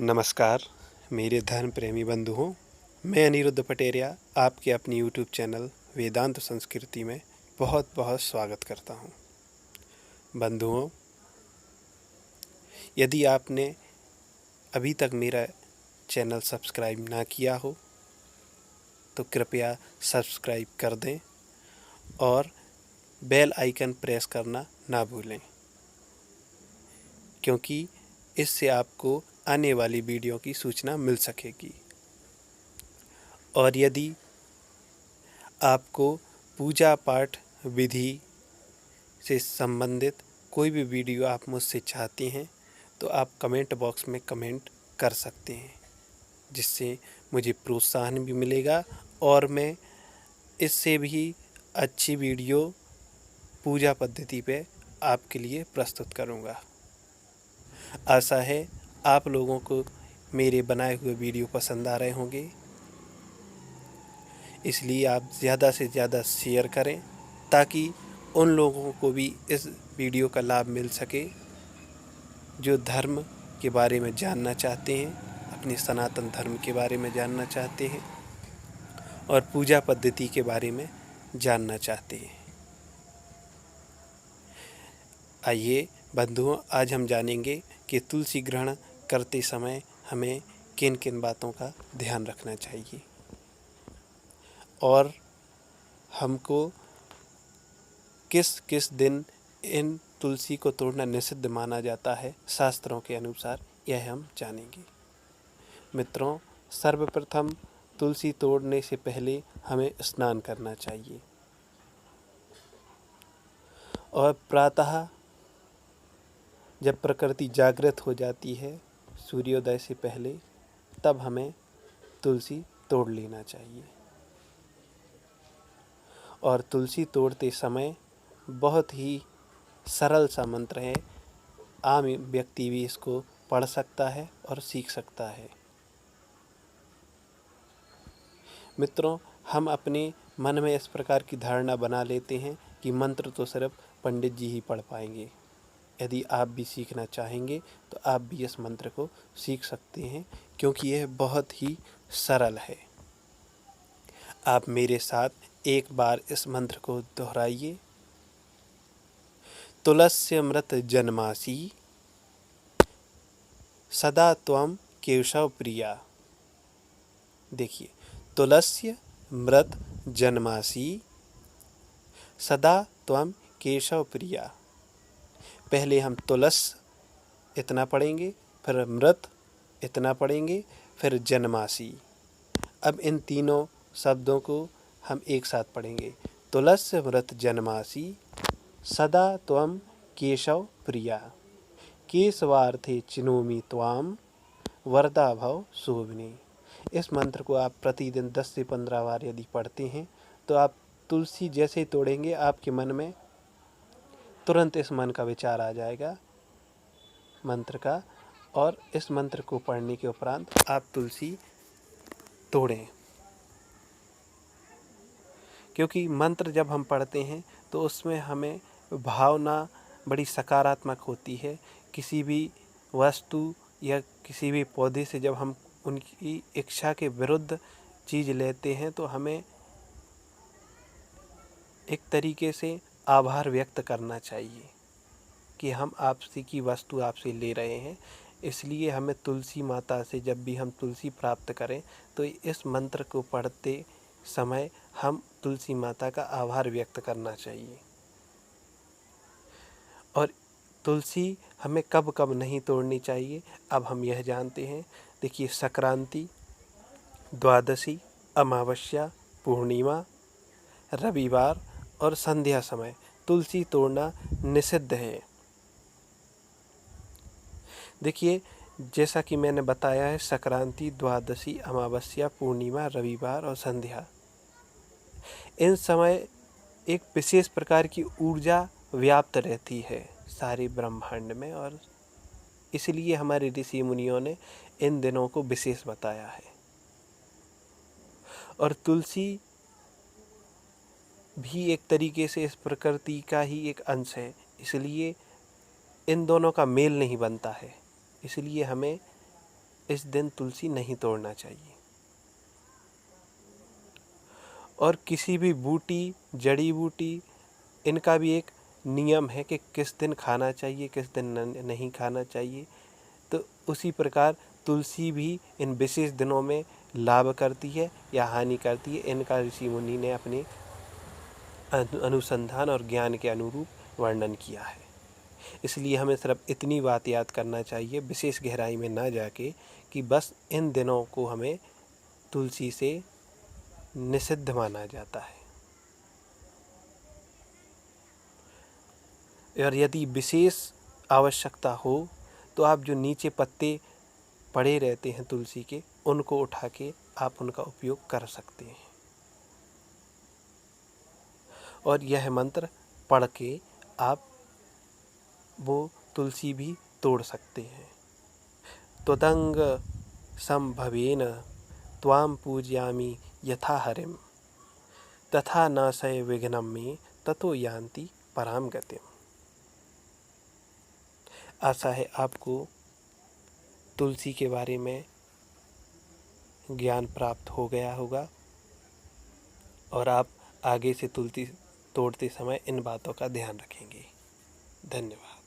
नमस्कार मेरे धर्म प्रेमी बंधुओं। मैं अनिरुद्ध पटेरिया आपके अपनी यूट्यूब चैनल वेदांत संस्कृति में बहुत बहुत स्वागत करता हूं। बंधुओं, यदि आपने अभी तक मेरा चैनल सब्सक्राइब ना किया हो तो कृपया सब्सक्राइब कर दें और बेल आइकन प्रेस करना ना भूलें, क्योंकि इससे आपको आने वाली वीडियो की सूचना मिल सकेगी। और यदि आपको पूजा पाठ विधि से संबंधित कोई भी वीडियो आप मुझसे चाहते हैं तो आप कमेंट बॉक्स में कमेंट कर सकते हैं, जिससे मुझे प्रोत्साहन भी मिलेगा और मैं इससे भी अच्छी वीडियो पूजा पद्धति पे आपके लिए प्रस्तुत करूँगा। आशा है आप लोगों को मेरे बनाए हुए वीडियो पसंद आ रहे होंगे, इसलिए आप ज़्यादा से ज़्यादा शेयर करें ताकि उन लोगों को भी इस वीडियो का लाभ मिल सके जो धर्म के बारे में जानना चाहते हैं, अपने सनातन धर्म के बारे में जानना चाहते हैं और पूजा पद्धति के बारे में जानना चाहते हैं। आइए बंधुओं, आज हम जानेंगे कि तुलसी ग्रहण करते समय हमें किन किन बातों का ध्यान रखना चाहिए और हमको किस किस दिन इन तुलसी को तोड़ना निषिद्ध माना जाता है शास्त्रों के अनुसार, यह हम जानेंगे। मित्रों, सर्वप्रथम तुलसी तोड़ने से पहले हमें स्नान करना चाहिए और प्रातः जब प्रकृति जागृत हो जाती है सूर्योदय से पहले, तब हमें तुलसी तोड़ लेना चाहिए। और तुलसी तोड़ते समय बहुत ही सरल सा मंत्र है, आम व्यक्ति भी इसको पढ़ सकता है और सीख सकता है। मित्रों, हम अपने मन में इस प्रकार की धारणा बना लेते हैं कि मंत्र तो सिर्फ पंडित जी ही पढ़ पाएंगे। यदि आप भी सीखना चाहेंगे तो आप भी इस मंत्र को सीख सकते हैं, क्योंकि यह बहुत ही सरल है। आप मेरे साथ एक बार इस मंत्र को दोहराइए। तुलस्यमृत जन्मासी सदा त्वं केशव प्रिया। देखिए, तुलस्य मृत जन्मासी सदा त्वं केशव प्रिया। पहले हम तुलस इतना पढ़ेंगे, फिर मृत इतना पढ़ेंगे, फिर जन्मासी। अब इन तीनों शब्दों को हम एक साथ पढ़ेंगे। तुलस्य मृत जन्मासी सदा त्वं केशव प्रिया, केशवार्थे चिनोमि त्वाम वरदा भव शोभने। इस मंत्र को आप प्रतिदिन 10 से 15 बार यदि पढ़ते हैं तो आप तुलसी जैसे तोड़ेंगे, आपके मन में तुरंत इस मन का विचार आ जाएगा मंत्र का, और इस मंत्र को पढ़ने के उपरांत आप तुलसी तोड़ें। क्योंकि मंत्र जब हम पढ़ते हैं तो उसमें हमें भावना बड़ी सकारात्मक होती है। किसी भी वस्तु या किसी भी पौधे से जब हम उनकी इच्छा के विरुद्ध चीज़ लेते हैं तो हमें एक तरीके से आभार व्यक्त करना चाहिए कि हम आपसे की वस्तु आपसे ले रहे हैं। इसलिए हमें तुलसी माता से जब भी हम तुलसी प्राप्त करें तो इस मंत्र को पढ़ते समय हम तुलसी माता का आभार व्यक्त करना चाहिए। और तुलसी हमें कब कब नहीं तोड़नी चाहिए, अब हम यह जानते हैं। देखिए, संक्रांति, द्वादशी, अमावस्या, पूर्णिमा, रविवार और संध्या समय तुलसी तोड़ना निषिद्ध है। देखिए, जैसा कि मैंने बताया है, संक्रांति, द्वादशी, अमावस्या, पूर्णिमा, रविवार और संध्या, इन समय एक विशेष प्रकार की ऊर्जा व्याप्त रहती है सारे ब्रह्मांड में, और इसलिए हमारे ऋषि मुनियों ने इन दिनों को विशेष बताया है। और तुलसी भी एक तरीके से इस प्रकृति का ही एक अंश है, इसलिए इन दोनों का मेल नहीं बनता है। इसलिए हमें इस दिन तुलसी नहीं तोड़ना चाहिए। और किसी भी बूटी, जड़ी बूटी, इनका भी एक नियम है कि किस दिन खाना चाहिए, किस दिन नहीं खाना चाहिए। तो उसी प्रकार तुलसी भी इन विशेष दिनों में लाभ करती है या हानि करती है, इनका ऋषि मुनि ने अपने अनुसंधान और ज्ञान के अनुरूप वर्णन किया है। इसलिए हमें सिर्फ इतनी बात याद करना चाहिए, विशेष गहराई में ना जाके, कि बस इन दिनों को हमें तुलसी से निषिद्ध माना जाता है। और यदि विशेष आवश्यकता हो तो आप जो नीचे पत्ते पड़े रहते हैं तुलसी के, उनको उठा के आप उनका उपयोग कर सकते हैं। और यह मंत्र पढ़ के आप वो तुलसी भी तोड़ सकते हैं। त्वदंग संभवेन त्वां पूजयामि यथा हरिम तथा नाशय विघ्नं मे ततो यान्ति पराम गतिम। आशा है आपको तुलसी के बारे में ज्ञान प्राप्त हो गया होगा और आप आगे से तुलसी तोड़ते समय इन बातों का ध्यान रखेंगे। धन्यवाद।